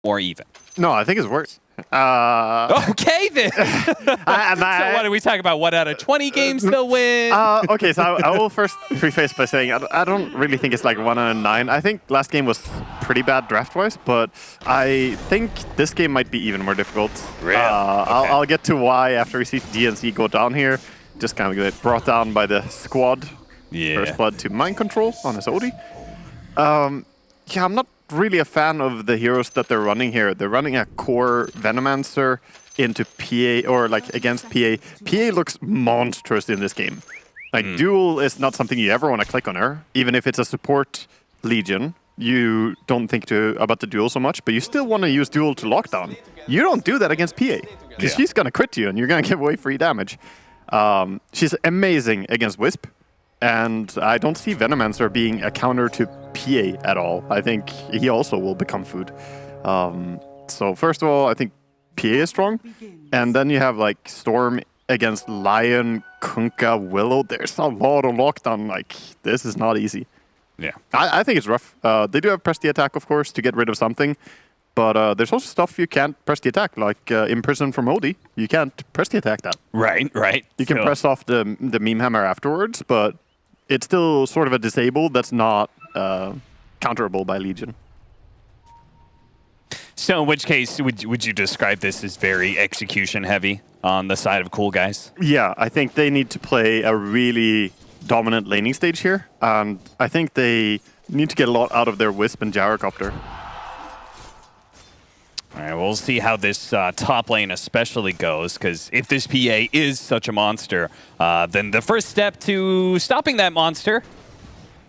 more even? No, I think it's worse. Okay, then. So what are we talking about? 1 out of 20 games they'll win? Okay, so I will first preface by saying I don't really think it's like 1 out of 9. I think last game was pretty bad draft-wise, but I think this game might be even more difficult. Really? Okay. I'll get to why after we see DNC go down here. Just kind of get brought down by the squad. Yeah. First blood to mind control on his Odie. Yeah, I'm not really a fan of the heroes that they're running here. They're running a core Venomancer into PA, or like against PA. PA looks monstrous in this game. Like duel is not something you ever want to click on her. Even if it's a support Legion, you don't think about the duel so much, but you still want to use duel to lockdown. You don't do that against PA, because she's going to crit you and you're going to give away free damage. She's amazing against Wisp. And I don't see Venomancer being a counter to PA at all. I think he also will become food. So first of all, I think PA is strong. And then you have like Storm against Lion, Kunkka, Willow. There's a lot of lockdown. Like, this is not easy. Yeah. I think it's rough. They do have press the attack, of course, to get rid of something. But there's also stuff you can't press the attack, like Imprison from Odie. You can't press the attack that. Right. You can press off the meme hammer afterwards, but it's still sort of a disable that's not counterable by Legion. So in which case, would you describe this as very execution heavy on the side of Coolguys? Yeah, I think they need to play a really dominant laning stage here. And I think they need to get a lot out of their Wisp and Gyrocopter. All right, we'll see how this top lane especially goes, because if this PA is such a monster, then the first step to stopping that monster,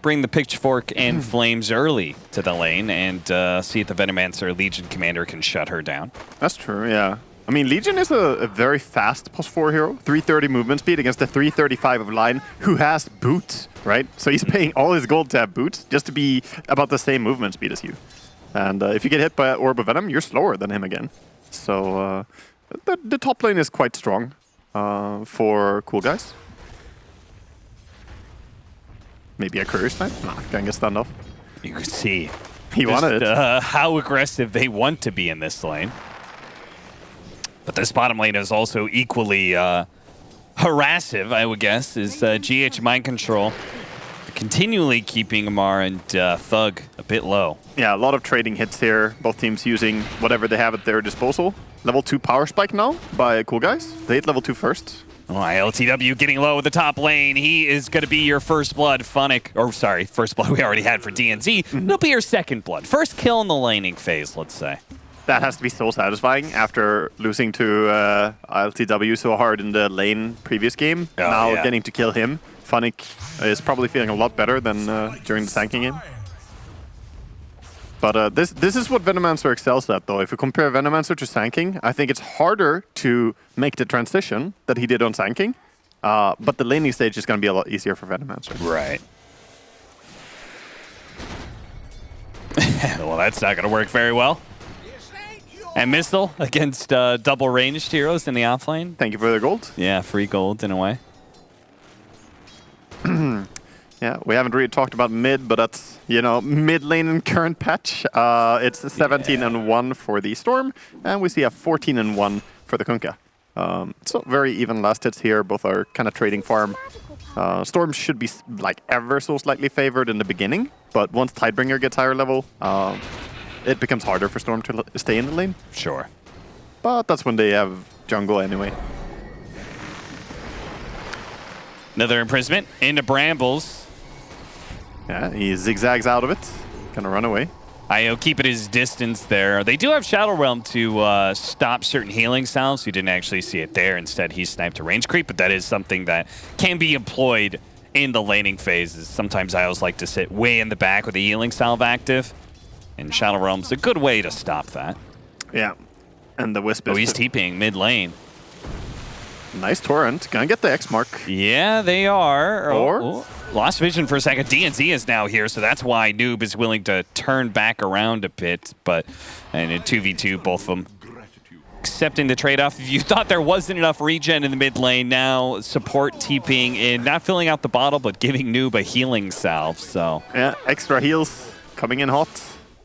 bring the Pitchfork and Flames early to the lane and see if the Venomancer Legion commander can shut her down. That's true, yeah. I mean, Legion is a very fast +4 hero, 330 movement speed against the 335 of Line, who has boots, right? So he's paying all his gold to have boots just to be about the same movement speed as you. And if you get hit by Orb of Venom, you're slower than him again. So the top lane is quite strong for Coolguys. Maybe a Courier Snipe? Nah, can't get stunned off. You can see he wanted it. How aggressive they want to be in this lane. But this bottom lane is also equally harassive, I would guess, is GH Mind Control. Continually keeping Amar and Thug a bit low. Yeah, a lot of trading hits here. Both teams using whatever they have at their disposal. Level 2 Power Spike now by Coolguys. They hit level 2 first. Oh, LTW getting low with the top lane. He is going to be your first blood, Funnick. Or sorry, first blood we already had for DNZ. It'll be your second blood. First kill in the laning phase, let's say. That has to be so satisfying after losing to LTW so hard in the lane previous game. Getting to kill him. Funnick is probably feeling a lot better than during the tanking game. But this is what Venomancer excels at, though. If you compare Venomancer to Sanking, I think it's harder to make the transition that he did on Sanking. But the laning stage is going to be a lot easier for Venomancer. Right. Well, that's not going to work very well. And Missile against double-ranged heroes in the offlane. Thank you for the gold. Yeah, free gold in a way. Yeah, we haven't really talked about mid, but that's, mid lane in current patch. It's 17-1 for the Storm, and we see a 14-1 for the Kunkka. So very even last hits here. Both are kind of trading farm. Storm should be like ever so slightly favored in the beginning, but once Tidebringer gets higher level, it becomes harder for Storm to stay in the lane. Sure. But that's when they have jungle anyway. Another imprisonment into Brambles. Yeah, he zigzags out of it. Gonna run away. IO keeping his distance there. They do have Shadow Realm to stop certain healing salves. You didn't actually see it there. Instead, he sniped a range creep, but that is something that can be employed in the laning phases. Sometimes IOs like to sit way in the back with the healing salve active, and Shadow Realm's a good way to stop that. Yeah, and the Wisp is... Oh, he's TPing mid lane. Nice torrent. Gonna get the X mark. Yeah, they are. Or? Lost vision for a second. DNZ is now here, so that's why Noob is willing to turn back around a bit. And in 2v2, both of them accepting the trade-off. If you thought there wasn't enough regen in the mid lane, now support TPing in, not filling out the bottle, but giving Noob a healing salve. So yeah, extra heals coming in hot.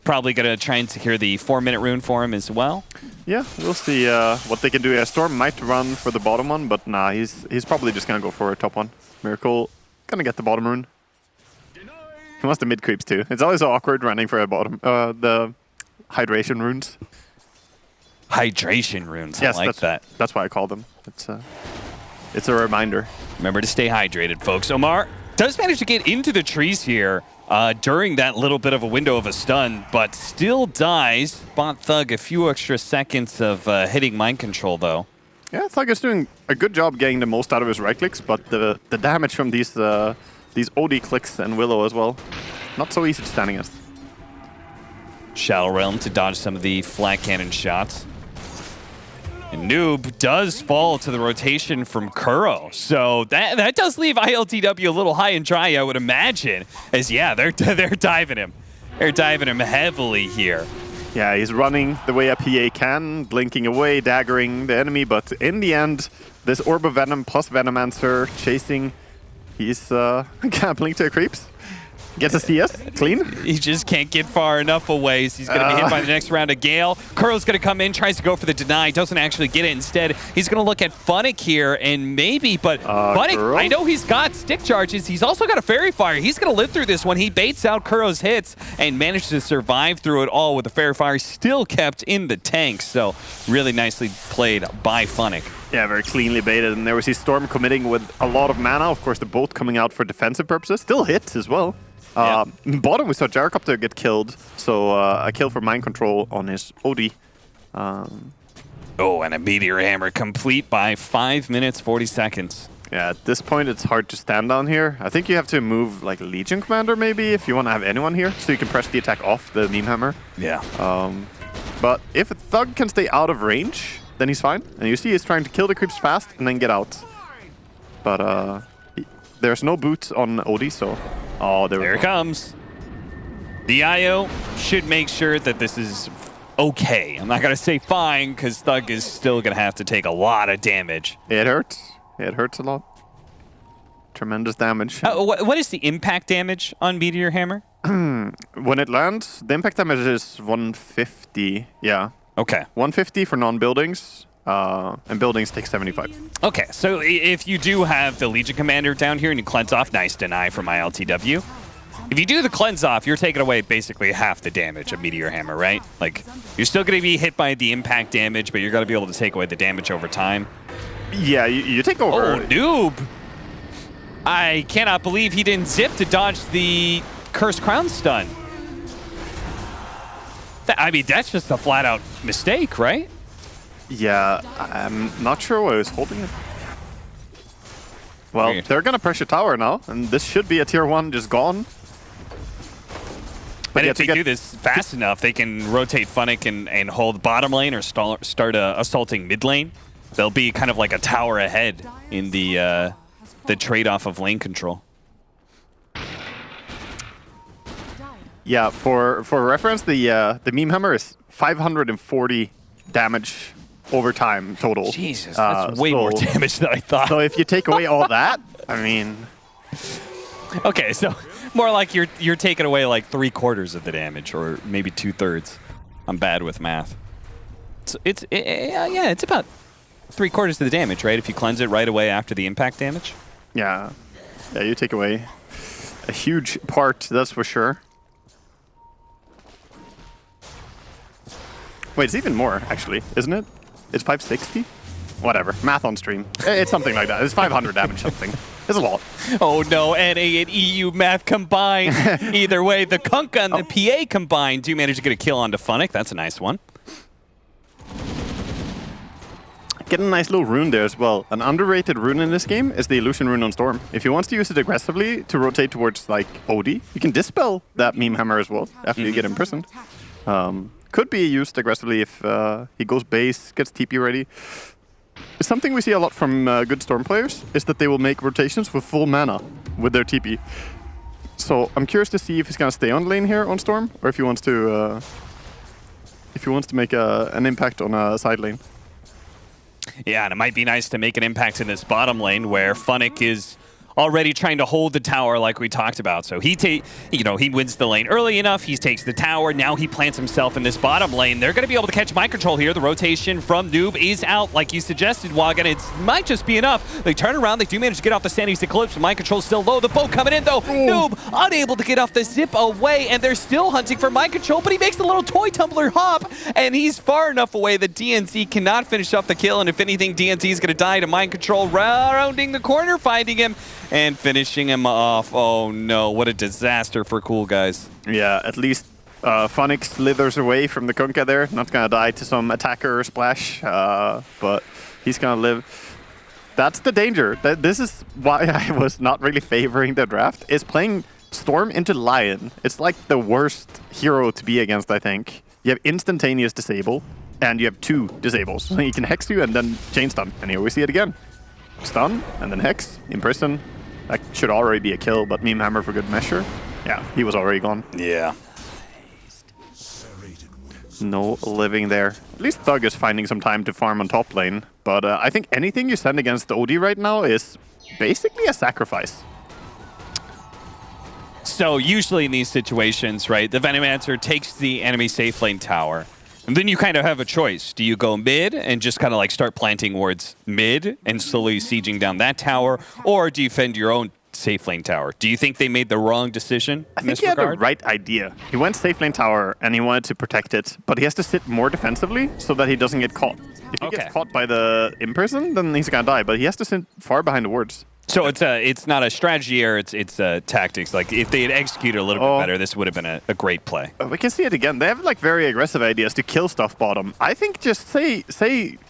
probably going to try and secure the 4-minute rune for him as well. Yeah, we'll see what they can do. Storm might run for the bottom one, but nah, he's probably just going to go for a top one. Miracle going to get the bottom rune. He wants the mid creeps too. It's always so awkward running for a bottom. The hydration runes. Hydration runes, yes, I like that. That's why I call them. It's a reminder. Remember to stay hydrated, folks. Omar does manage to get into the trees here during that little bit of a window of a stun, but still dies. Bot Thug a few extra seconds of hitting mind control, though. Yeah, Thug is doing a good job getting the most out of his right clicks, but the damage from these OD clicks and Willow as well, not so easy to stand against. Shadow Realm to dodge some of the flat cannon shots. And Noob does fall to the rotation from Kuro. So that does leave ILTW a little high and dry, I would imagine. As, yeah, they're diving him. They're diving him heavily here. Yeah, he's running the way a PA can, blinking away, daggering the enemy. But in the end, this Orb of Venom plus Venomancer chasing. He's gambling to creeps. Gets a CS, clean. He just can't get far enough away. So he's going to be hit by the next round of Gale. Kuro's going to come in, tries to go for the deny, doesn't actually get it. Instead, he's going to look at Funnick here and maybe, but Funnick, Kuro? I know he's got stick charges. He's also got a Fairy Fire. He's going to live through this one. He baits out Kuro's hits and managed to survive through it all with the Fairy Fire still kept in the tank. So really nicely played by Funnick. Yeah, very cleanly baited. And there was his Storm committing with a lot of mana. Of course, the both coming out for defensive purposes. Still hits as well. Bottom, we saw Gyrocopter get killed, so a kill for mind control on his OD. Oh, and a Meteor Hammer complete by 5 minutes, 40 seconds. Yeah, at this point, it's hard to stand down here. I think you have to move like Legion Commander maybe if you want to have anyone here, so you can press the attack off the Meme Hammer. Yeah. But if a Thug can stay out of range, then he's fine. And you see he's trying to kill the creeps fast and then get out. But there's no boot on OD, so... Oh, there it comes. The IO should make sure that this is okay. I'm not going to say fine, because Thug is still going to have to take a lot of damage. It hurts. It hurts a lot. Tremendous damage. What is the impact damage on Meteor Hammer? When it lands, the impact damage is 150. Yeah. Okay. 150 for non-buildings. And buildings take 75. Okay, so if you do have the Legion Commander down here and you cleanse off, nice deny from ILTW. If you do the cleanse off, you're taking away basically half the damage of Meteor Hammer, right? Like, you're still going to be hit by the impact damage, but you're going to be able to take away the damage over time. Yeah, you take over. Oh, Noob! I cannot believe he didn't zip to dodge the Cursed Crown stun. I mean, that's just a flat-out mistake, right? Yeah, I'm not sure why I was holding it. Well, they're going to pressure tower now, and this should be a tier 1 just gone. But if they do this fast enough, they can rotate Funnick and hold bottom lane or start assaulting mid lane. They'll be kind of like a tower ahead in the trade-off of lane control. Yeah, for reference, the Meme Hammer is 540 damage over time total. Jesus, that's way more damage than I thought. So if you take away all that, I mean... Okay, so more like you're taking away like 3/4 of the damage, or maybe 2/3. I'm bad with math. So yeah, it's about 3/4 of the damage, right? If you cleanse it right away after the impact damage. Yeah, you take away a huge part, that's for sure. Wait, it's even more, actually, isn't it? It's 560? Whatever. Math on stream. It's something like that. It's 500 damage something. It's a lot. Oh no, NA and EU math combined. Either way, the Kunkka and the PA combined do manage to get a kill onto Funnick. That's a nice one. Getting a nice little rune there as well. An underrated rune in this game is the Illusion Rune on Storm. If he wants to use it aggressively to rotate towards like OD, you can dispel that Meme Hammer as well after you get imprisoned. Could be used aggressively if he goes base, gets TP ready. Something we see a lot from good Storm players is that they will make rotations with full mana with their TP. So I'm curious to see if he's gonna stay on lane here on Storm, or if he wants to make an impact on a side lane. Yeah, and it might be nice to make an impact in this bottom lane where Funnick is already trying to hold the tower like we talked about. So he wins the lane early enough. He takes the tower. Now he plants himself in this bottom lane. They're going to be able to catch mind control here. The rotation from Noob is out, like you suggested, Wagon. It might just be enough. They turn around. They do manage to get off the Sandy's Eclipse. Mind control still low. The boat coming in, though. Ooh. Noob unable to get off the zip away, and they're still hunting for mind control, but he makes a little toy tumbler hop, and he's far enough away that DNC cannot finish off the kill, and if anything, DNC is going to die to mind control, rounding the corner, finding him, and finishing him off. Oh no, what a disaster for Coolguys. Yeah, at least Funnick slithers away from the Kunkka there. Not going to die to some attacker or splash, but he's going to live. That's the danger. This is why I was not really favoring the draft, is playing Storm into Lion. It's like the worst hero to be against, I think. You have instantaneous disable, and you have 2 disables. So he can hex you and then chain stun. And here we see it again. Stun, and then hex, imprison. That should already be a kill, but Meme Hammer for good measure. Yeah, he was already gone. Yeah. No living there. At least Thug is finding some time to farm on top lane. But I think anything you send against the OD right now is basically a sacrifice. So usually in these situations, right, the Venomancer takes the enemy safe lane tower. And then you kind of have a choice. Do you go mid and just kind of like start planting wards mid and slowly sieging down that tower? Or do you defend your own safe lane tower? Do you think they made the wrong decision in this regard? I think he had the right idea. He went safe lane tower and he wanted to protect it, but he has to sit more defensively so that he doesn't get caught. If he gets caught by the in-person, then he's gonna die, but he has to sit far behind the wards. So it's not a strategy error, it's tactics. Like if they had executed a little bit better, this would have been a great play. We can see it again. They have like very aggressive ideas to kill stuff bottom. I think just say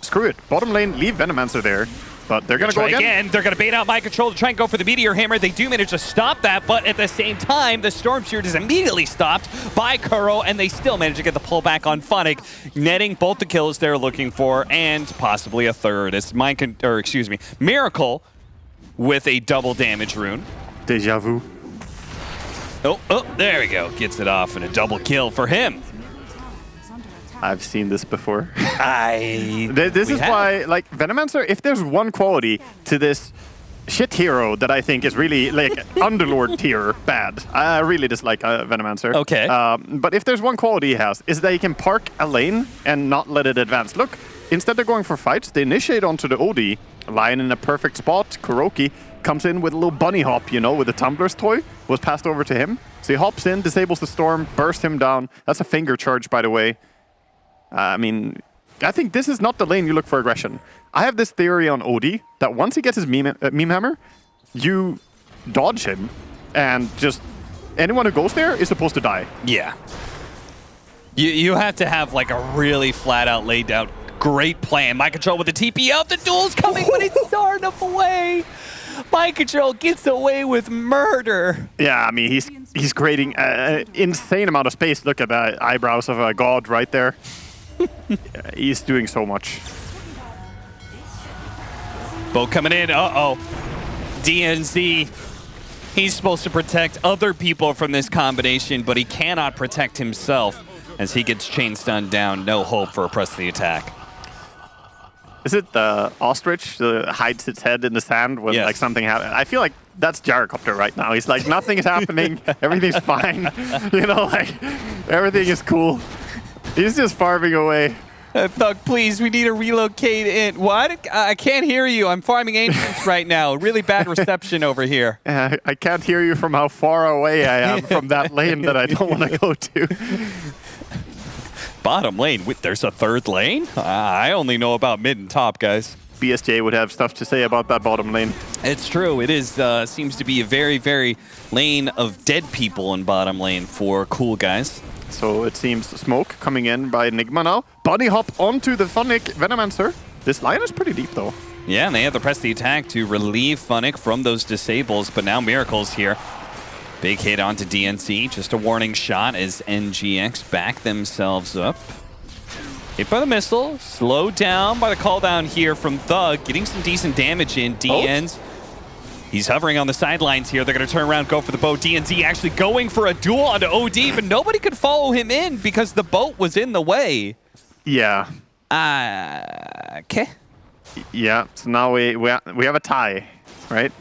screw it. Bottom lane, leave Venomancer there. But they're going to go again. They're going to bait out mind control to try and go for the Meteor Hammer. They do manage to stop that, but at the same time, the Storm Spirit is immediately stopped by Kuro, and they still manage to get the pullback on Funnick, netting both the kills they're looking for, and possibly a third. It's Miracle with a double damage rune. Deja vu. Oh, there we go. Gets it off, and a double kill for him. I've seen this before. This is why, like, Venomancer, if there's one quality to this shit hero that I think is really, like, Underlord tier bad. I really dislike Venomancer. Okay. But if there's one quality he has, is that he can park a lane and not let it advance. Look, instead of going for fights, they initiate onto the OD. Lion in a perfect spot. Kuroki comes in with a little bunny hop, you know, with the Tumbler's toy. Was passed over to him. So he hops in, disables the Storm, bursts him down. That's a finger charge, by the way. I mean, I think this is not the lane you look for aggression. I have this theory on OD that once he gets his meme hammer, you dodge him, and just anyone who goes there is supposed to die. Yeah. You have to have like a really flat out laid out great plan. Mind control with the TP out. The duel's coming, but it's far enough away. Mind control gets away with murder. Yeah, I mean, he's creating an insane amount of space. Look at the eyebrows of a god right there. He's doing so much. Boat coming in. Uh-oh. DNZ. He's supposed to protect other people from this combination, but he cannot protect himself as he gets chain stunned down. No hope for a press of the attack. Is it the ostrich that hides its head in the sand when like something happens? I feel like that's Gyrocopter right now. He's like, nothing is happening. Everything's fine. You know, like, everything is cool. He's just farming away. Thug, please, we need to relocate in. What? I can't hear you. I'm farming ancients right now. Really bad reception over here. I can't hear you from how far away I am from that lane that I don't want to go to. Bottom lane? There's a third lane? I only know about mid and top, guys. BSJ would have stuff to say about that bottom lane. It's true. It is seems to be a very, very lane of dead people in bottom lane for Coolguys. So it seems smoke coming in by Nigma now. Bunny hop onto the Funnick Venomancer. This line is pretty deep though. Yeah, and they have to press the attack to relieve Funnick from those disables, but now Miracle's here. Big hit onto DNC. Just a warning shot as NGX back themselves up. Hit by the missile. Slowed down by the call down here from Thug. Getting some decent damage in. DN's. He's hovering on the sidelines here. They're going to turn around, go for the boat. DNZ actually going for a duel onto OD, but nobody could follow him in because the boat was in the way. Yeah. Okay. Yeah, so now we have a tie, right?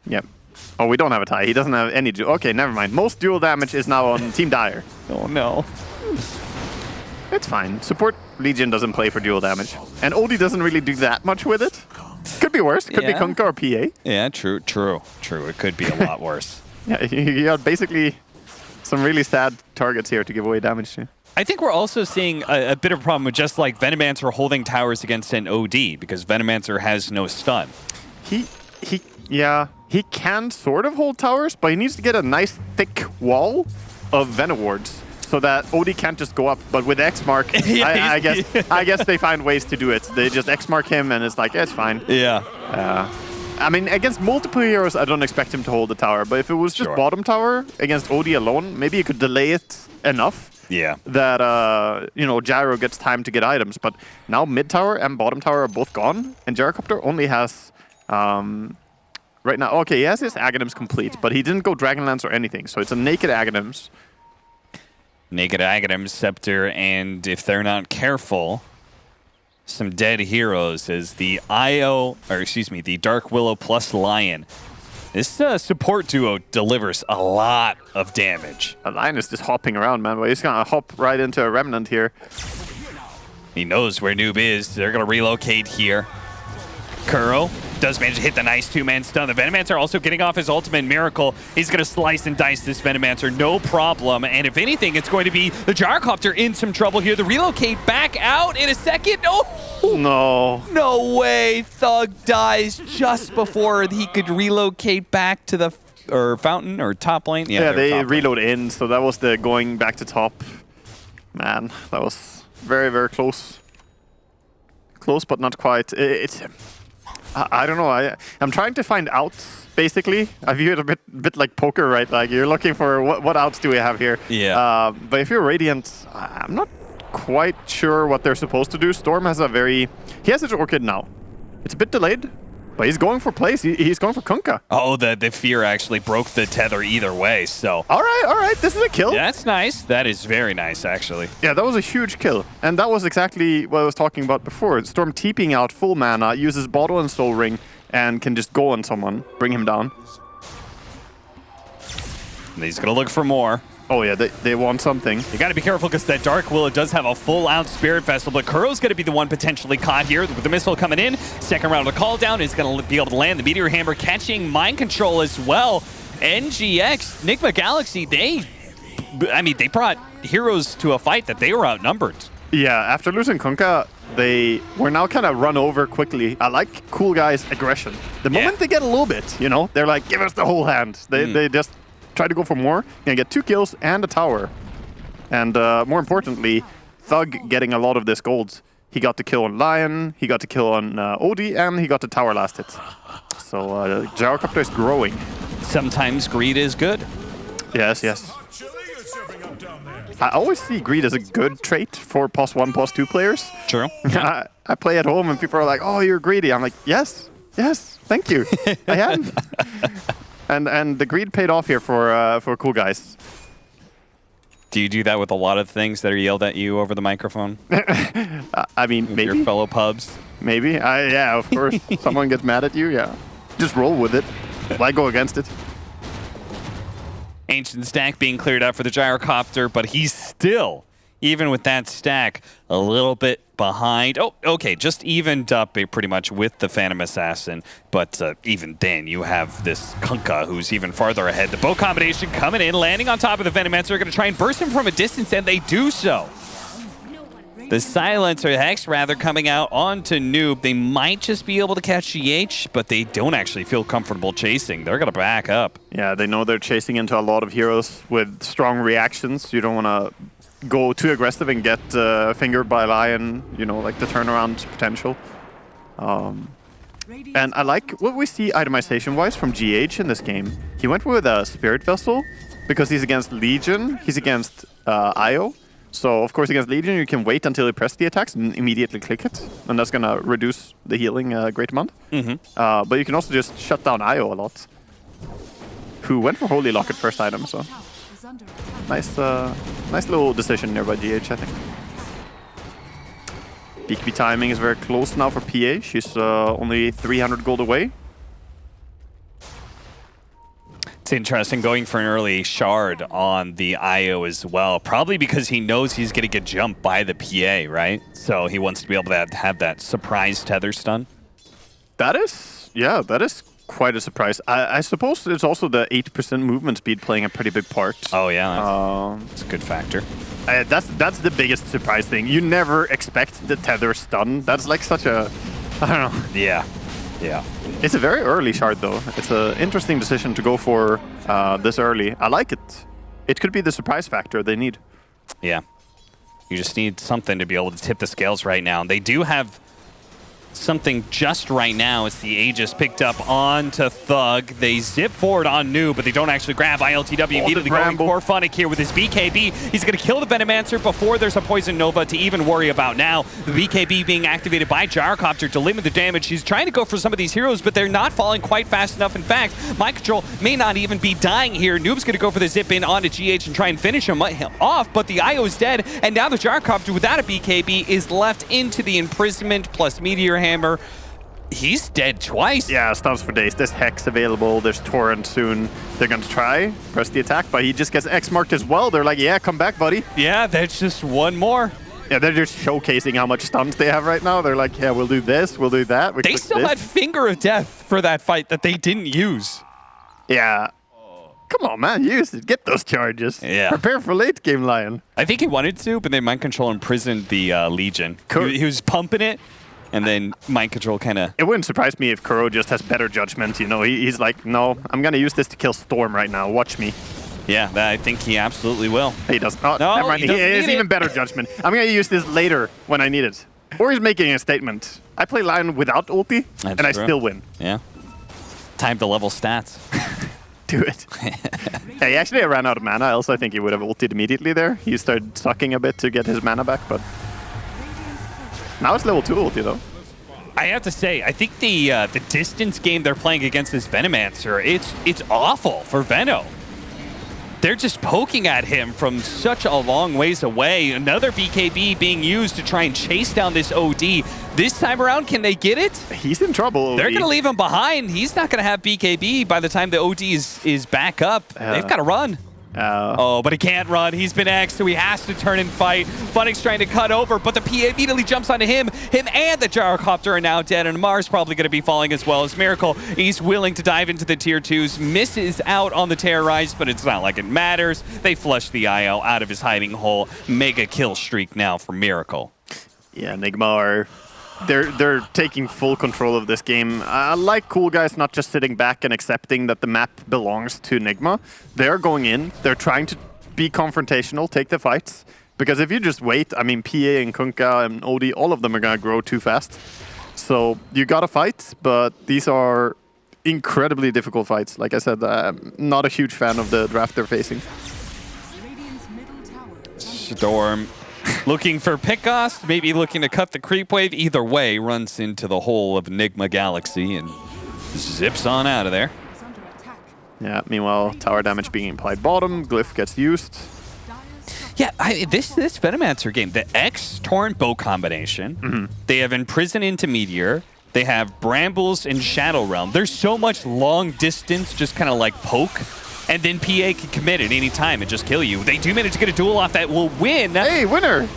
Yep. Oh, we don't have a tie. He doesn't have any duel. Okay, never mind. Most duel damage is now on Team Dire. Oh no. It's fine. Support Legion doesn't play for duel damage. And Odie doesn't really do that much with it. Could be worse. Could be Kunkka or PA. Yeah, true. It could be a lot worse. Yeah, you got basically some really sad targets here to give away damage to. I think we're also seeing a bit of a problem with just like Venomancer holding towers against an OD because Venomancer has no stun. He can sort of hold towers, but he needs to get a nice thick wall of Venowards so that OD can't just go up. But with X mark, I guess they find ways to do it. They just X mark him, and it's like, yeah, it's fine. Yeah. I mean, against multiple heroes, I don't expect him to hold the tower. But if it was just bottom tower against OD alone, maybe you could delay it enough. Yeah. That, you know, Gyro gets time to get items. But now mid tower and bottom tower are both gone. And Gyrocopter only has, right now, okay, he has his Aghanims complete. But he didn't go Dragonlance or anything. So it's a naked Aghanims. Naked Aghanims, Scepter, and if they're not careful, some dead heroes as the the Dark Willow plus Lion. This support duo delivers a lot of damage. A Lion is just hopping around, man. But he's gonna hop right into a Remnant here. He knows where Noob is. They're gonna relocate here. Kuro does manage to hit the nice two-man stun. The Venomancer also getting off his ultimate Miracle. He's going to slice and dice this Venomancer, no problem. And if anything, it's going to be the Gyrocopter in some trouble here. The relocate back out in a second. No. No way. Thug dies just before he could relocate back to the fountain or top lane. Yeah, they reload in, so that was the going back to top. Man, that was very, very close. Close, but not quite. I don't know. I'm trying to find outs, basically. I view it a bit like poker, right? Like, you're looking for what outs do we have here? Yeah. But if you're Radiant, I'm not quite sure what they're supposed to do. Storm has he has his Orchid now. It's a bit delayed, but he's going for plays. He's going for Kunkka. Oh, the fear actually broke the tether either way, so. All right. This is a kill. Yeah, that's nice. That is very nice, actually. Yeah, that was a huge kill. And that was exactly what I was talking about before. Storm TPing out full mana, uses Bottle and Soul Ring, and can just go on someone, bring him down. And he's going to look for more. Oh yeah, they want something. You got to be careful because that Dark Willow does have a full-out Spirit Vessel, but Kuro's going to be the one potentially caught here with the missile coming in. Second round of call down is going to be able to land the Meteor Hammer, catching Mind Control as well. NGX, Nigma Galaxy, they brought heroes to a fight that they were outnumbered. Yeah, after losing Kunkka, they were now kind of run over quickly. I like Coolguys' aggression. The moment they get a little bit, you know, they're like, give us the whole hand. They just try to go for more. Gonna get 2 kills and a tower. And more importantly, Thug getting a lot of this gold. He got the kill on Lion, he got the kill on Odie, and he got the tower last hit. So Gyrocopter is growing. Sometimes greed is good. Yes. I always see greed as a good trait for +1, +2 players. True. I play at home and people are like, oh, you're greedy. I'm like, yes, thank you. I am. And the greed paid off here for Coolguys. Do you do that with a lot of things that are yelled at you over the microphone? I mean, with maybe. Your fellow pubs? Maybe. Yeah, of course. Someone gets mad at you, yeah. Just roll with it. Why go against it? Ancient stack being cleared out for the Gyrocopter, but he's still, even with that stack, a little bit behind. Oh, okay, just evened up pretty much with the Phantom Assassin, but even then you have this Kunkka who's even farther ahead. The bow combination coming in, landing on top of the Venomancer. They're going to try and burst him from a distance, and they do so. The Silencer, Hex rather, coming out onto Noob. They might just be able to catch GH, but they don't actually feel comfortable chasing. They're going to back up. Yeah, they know they're chasing into a lot of heroes with strong reactions. You don't want to go too aggressive and get fingered by Lion, you know, like the turnaround potential. And I like what we see itemization-wise from GH in this game. He went with a Spirit Vessel because he's against Legion, he's against IO. So, of course, against Legion, you can wait until you press the attacks and immediately click it. And that's going to reduce the healing a great amount. But you can also just shut down IO a lot. Who went for Holy Locket first item, so... Nice little decision there by GH, I think. BKB timing is very close now for PA. She's only 300 gold away. It's interesting going for an early shard on the IO as well. Probably because he knows he's going to get jumped by the PA, right? So he wants to be able to have that surprise tether stun. That is quite a surprise. I suppose it's also the 8% movement speed playing a pretty big part. Oh, yeah. That's a good factor. That's the biggest surprise thing. You never expect the tether stun. That's like such a... I don't know. Yeah. Yeah. It's a very early shard, though. It's an interesting decision to go for this early. I like it. It could be the surprise factor they need. Yeah. You just need something to be able to tip the scales right now. They do have something just right now. It's the Aegis picked up onto Thug. They zip forward on New, but they don't actually grab ILTW. Immediately going for Funnick here with his BKB. He's going to kill the Venomancer before there's a Poison Nova to even worry about now. The BKB being activated by Gyrocopter to limit the damage. He's trying to go for some of these heroes, but they're not falling quite fast enough. In fact, Mind Control may not even be dying here. Noob's going to go for the zip in onto GH and try and finish him off, but the IO is dead, and now the Gyrocopter without a BKB is left into the imprisonment plus Meteor Hammer. He's dead twice. Yeah, stuns for days. There's Hex available. There's Torrent soon. They're going to try, press the attack, but he just gets X-marked as well. They're like, yeah, come back, buddy. Yeah, there's just one more. Yeah, they're just showcasing how much stuns they have right now. They're like, yeah, we'll do this, we'll do that. They still had Finger of Death for that fight that they didn't use. Yeah. Come on, man, use it. Get those charges. Yeah. Prepare for late game, Lion. I think he wanted to, but then Mind Control imprisoned the Legion. He was pumping it. And then Mind Control kind of... It wouldn't surprise me if Kuro just has better judgment, you know. He's like, no, I'm going to use this to kill Storm right now. Watch me. Yeah, I think he absolutely will. He does not. No, never mind. He has even better judgment. I'm going to use this later when I need it. Or he's making a statement. I play Lion without ulti, and I still win. Yeah. Time to level stats. Do it. Yeah, he actually ran out of mana. Also, I think he would have ulted immediately there. He started sucking a bit to get his mana back, but... Now it's level 2 ulti, though. I have to say, I think the distance game they're playing against this Venomancer, it's awful for Veno. They're just poking at him from such a long ways away. Another BKB being used to try and chase down this OD. This time around, can they get it? He's in trouble, OD. They're going to leave him behind. He's not going to have BKB by the time the OD is back up. They've got to run. Oh, but he can't run. He's been axed, so he has to turn and fight. Funnick's trying to cut over, but the PA immediately jumps onto him. Him and the Gyrocopter are now dead, and Mars probably going to be falling as well as Miracle. He's willing to dive into the tier 2s, misses out on the Terrorize, but it's not like it matters. They flush the IO out of his hiding hole. Mega kill streak now for Miracle. Yeah, Nigma are... They're taking full control of this game. I like Coolguys not just sitting back and accepting that the map belongs to Nigma. They're going in. They're trying to be confrontational, take the fights. Because if you just wait, I mean, PA and Kunkka and OD, all of them are going to grow too fast. So you got to fight, but these are incredibly difficult fights. Like I said, I'm not a huge fan of the draft they're facing. Storm. Looking for Pickoss, maybe looking to cut the creep wave. Either way, runs into the hole of Nigma Galaxy and zips on out of there. Yeah, meanwhile, tower damage being implied bottom, Glyph gets used. Yeah, this Venomancer game, the X-Torrent bow combination, they have Imprison into Meteor, they have Brambles and Shadow Realm. There's so much long distance, just kind of like poke. And then PA can commit at any time and just kill you. They do manage to get a duel off that will win. Hey, winner!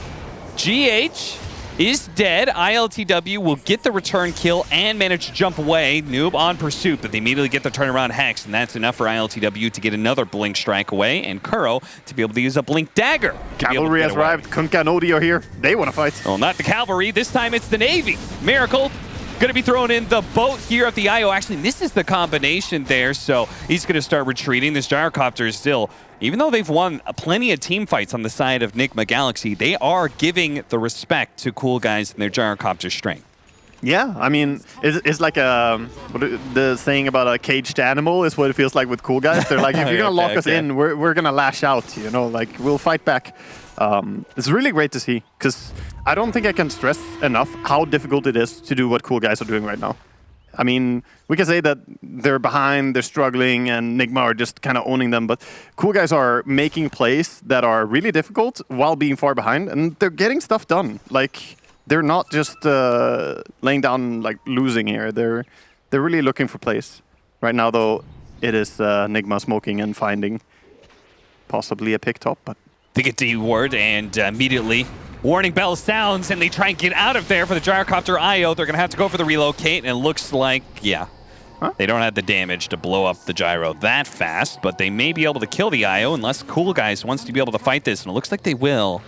GH is dead. ILTW will get the return kill and manage to jump away. Noob on pursuit, but they immediately get the turnaround Hex, and that's enough for ILTW to get another Blink Strike away, and Kuro to be able to use a Blink Dagger. Cavalry has arrived. Kunkka and Odi are here. They want to fight. Well, not the Cavalry. This time it's the Navy. Miracle. Going to be thrown in the boat here at the IO. Actually, this is the combination there, so he's going to start retreating. This Gyrocopter is still, even though they've won plenty of team fights on the side of Nigma Galaxy, they are giving the respect to Coolguys and their Gyrocopter strength. Yeah, I mean, it's like the saying about a caged animal is what it feels like with Coolguys. They're like, if you're going to lock us in, we're going to lash out, you know, like we'll fight back. It's really great to see, because I don't think I can stress enough how difficult it is to do what Coolguys are doing right now. I mean, we can say that they're behind, they're struggling, and Nigma are just kind of owning them, but Coolguys are making plays that are really difficult while being far behind, and they're getting stuff done. Like, they're not just laying down, like, losing here. They're really looking for plays. Right now, though, it is Nigma smoking and finding possibly a pick top, but They get D-ward, and immediately warning bell sounds, and they try and get out of there for the gyrocopter IO. They're going to have to go for the relocate, and it looks like, yeah, they don't have the damage to blow up the gyro that fast, but they may be able to kill the IO unless Coolguys wants to be able to fight this, and it looks like they will.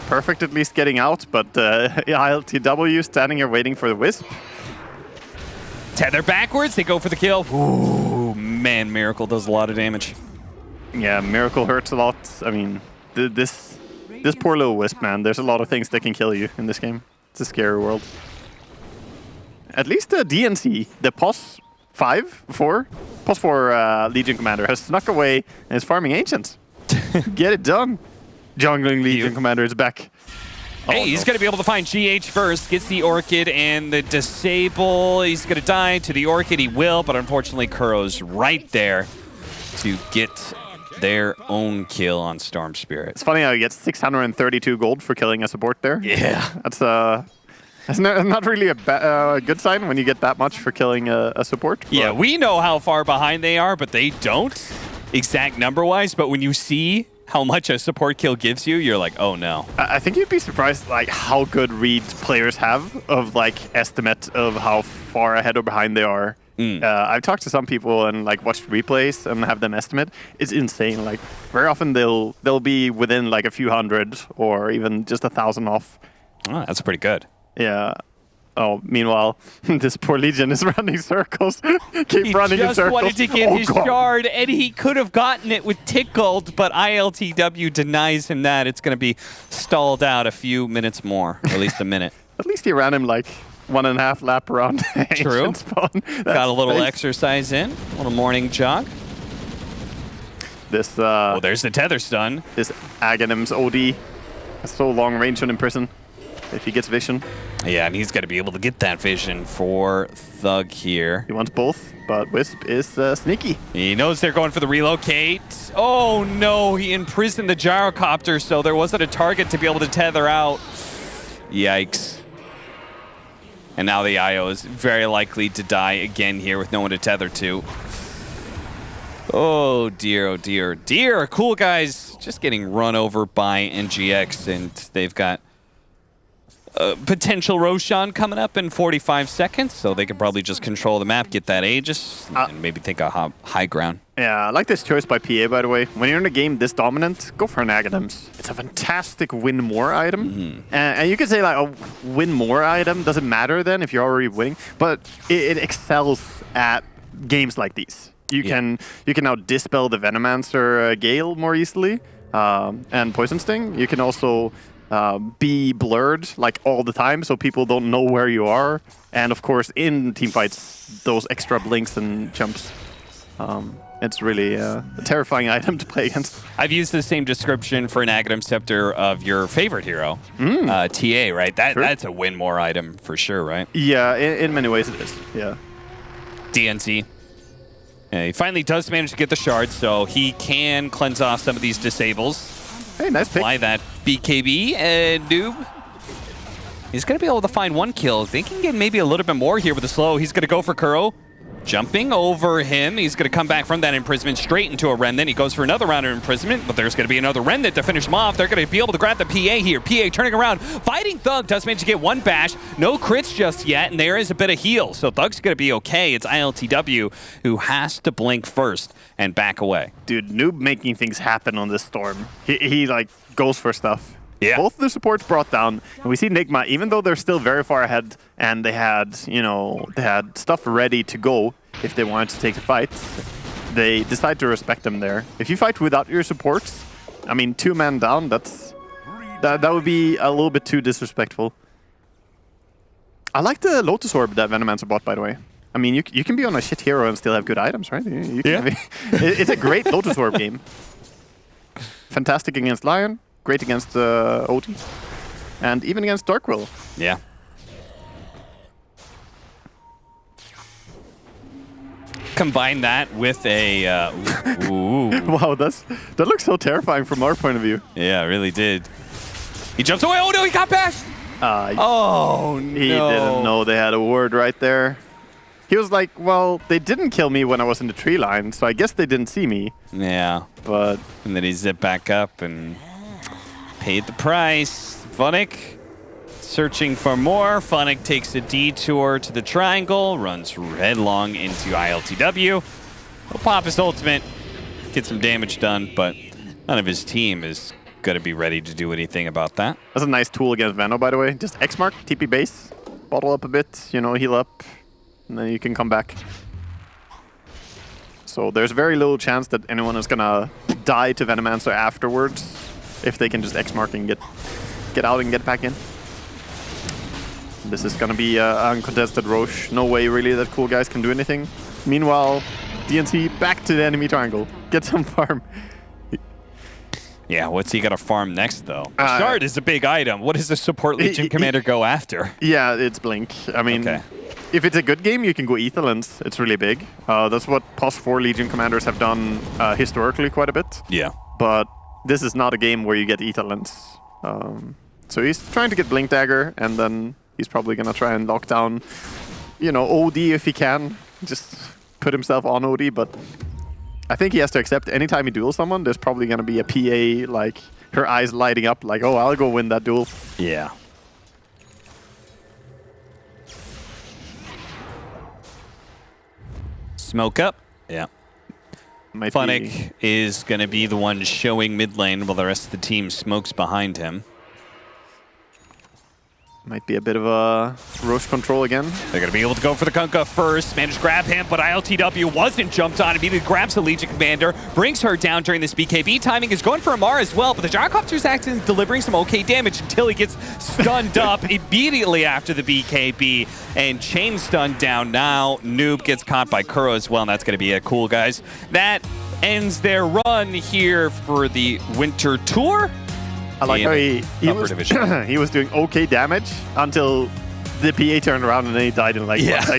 Perfect at least getting out, but ILTW standing here waiting for the Wisp. Tether backwards, they go for the kill. Ooh, man, Miracle does a lot of damage. Yeah, Miracle hurts a lot. I mean, this poor little Wisp, man. There's a lot of things that can kill you in this game. It's a scary world. At least the DNC, the POS 4 Legion Commander has snuck away and is farming Ancients. Get it done. Jungling Legion Commander is back. Hey, he's going to be able to find GH first. Gets the Orchid and the Disable. He's going to die to the Orchid. He will, but unfortunately, Kuro's right there to get their own kill on Storm Spirit. It's funny how he gets 632 gold for killing a support there. Yeah. That's not really a good sign when you get that much for killing a support. Yeah, we know how far behind they are, but they don't, exact number-wise. But when you see how much a support kill gives you, you're like, oh no. I think you'd be surprised like how good reads players have of like estimate of how far ahead or behind they are. I've talked to some people and like watched replays and have them estimate. It's insane. Like very often they'll be within like a few hundred or even just 1,000 off. Oh, that's pretty good. Yeah. Oh, meanwhile, this poor Legion is running circles. Keep running in circles. He just wanted to get his shard, and he could have gotten it with Tickled, but ILTW denies him that. It's going to be stalled out a few minutes more, or at least a minute. At least he ran him like 1.5 lap around. True. Got a little space. Exercise in, a little morning jog. This. Oh, there's the tether stun. This Aghanim's OD has so long range on Imprison. If he gets vision. Yeah, and he's got to be able to get that vision for Thug here. He wants both, but Wisp is sneaky. He knows they're going for the relocate. Oh no, he imprisoned the gyrocopter, so there wasn't a target to be able to tether out. Yikes. And now the IO is very likely to die again here with no one to tether to. Oh dear, oh dear, oh dear. Coolguys just getting run over by NGX, and they've got potential Roshan coming up in 45 seconds, so they could probably just control the map, get that Aegis, and maybe take a high ground. Yeah, I like this choice by PA, by the way. When you're in a game this dominant, go for an Aghanims. It's a fantastic win more item. And you could say like a win more item doesn't matter then if you're already winning, but it excels at games like these. You can now dispel the Venomancer Gale more easily, and Poison Sting. You can also be blurred like all the time so people don't know where you are, and of course in team fights those extra blinks and jumps. It's really a terrifying item to play against. I've used the same description for an Aghanim Scepter of your favorite hero, TA, right? That's a win more item for sure, right? Yeah, in many ways it is. Yeah. DNC. Yeah, he finally does manage to get the shard, so he can cleanse off some of these disables. Hey, nice pick. Apply that BKB, and Noob. He's going to be able to find one kill. They can get maybe a little bit more here with the slow. He's going to go for Kuro. Jumping over him. He's going to come back from that imprisonment straight into a Remnant. He goes for another round of imprisonment, but there's going to be another Remnant to finish him off. They're going to be able to grab the PA here. PA turning around. Fighting Thug does manage to get one bash. No crits just yet, and there is a bit of heal. So Thug's going to be okay. It's ILTW who has to blink first and back away. Dude, Noob making things happen on this storm. He like goes for stuff. Yeah. Both the supports brought down, and we see Nigma, even though they're still very far ahead, and they had stuff ready to go if they wanted to take the fight, they decide to respect them there. If you fight without your supports, I mean, 2 men down, that would be a little bit too disrespectful. I like the Lotus Orb that Venomancer bought, by the way. I mean, you can be on a shit hero and still have good items, right? It's a great Lotus Orb game. Fantastic against Lion. Great against OT, and even against Darkwill. Yeah. Combine that with a... ooh. Wow, that looks so terrifying from our point of view. Yeah, it really did. He jumps away. Oh, no, he got bashed. Oh, no. He didn't know they had a ward right there. He was like, well, they didn't kill me when I was in the tree line, so I guess they didn't see me. Yeah. But And then he zipped back up and paid the price. Funnick searching for more. Funnick takes a detour to the triangle, runs headlong into ILTW. He'll pop his ultimate, get some damage done, but none of his team is going to be ready to do anything about that. that's a nice tool against Veno, by the way. Just X mark, TP base, bottle up a bit, you know, heal up, and then you can come back. So there's very little chance that anyone is gonna die to Venomancer afterwards if they can just X mark and get out and get back in. This is gonna be an uncontested Roche. No way really that Coolguys can do anything. Meanwhile, DNC back to the enemy triangle. Get some farm. Yeah, what's he got to farm next, though? Shard is a big item. What does the support Legion commander go after? Yeah, it's Blink. I mean, if it's a good game, you can go Ether Lens. It's really big. That's what POS4 Legion commanders have done historically quite a bit. Yeah. But this is not a game where you get Ether Lens. So he's trying to get Blink Dagger, and then he's probably going to try and lock down, you know, OD if he can. Just put himself on OD, but I think he has to accept anytime he duels someone, there's probably going to be a PA, like, her eyes lighting up, like, oh, I'll go win that duel. Yeah. Smoke up. Yeah. Funnick is going to be the one showing mid lane while the rest of the team smokes behind him. Might be a bit of a Roche control again. They're going to be able to go for the Kunkka first. Managed to grab him, but ILTW wasn't jumped on. Immediately grabs the Legion Commander, brings her down during this BKB. Timing is going for Amar as well, but the Gyrocopter's acting delivering some okay damage until he gets stunned up immediately after the BKB. And chain stunned down now. Noob gets caught by Kuro as well, and that's going to be a Coolguys. That ends their run here for the Winter Tour. I like how he was doing okay damage until the PA turned around and then he died in like 1 second.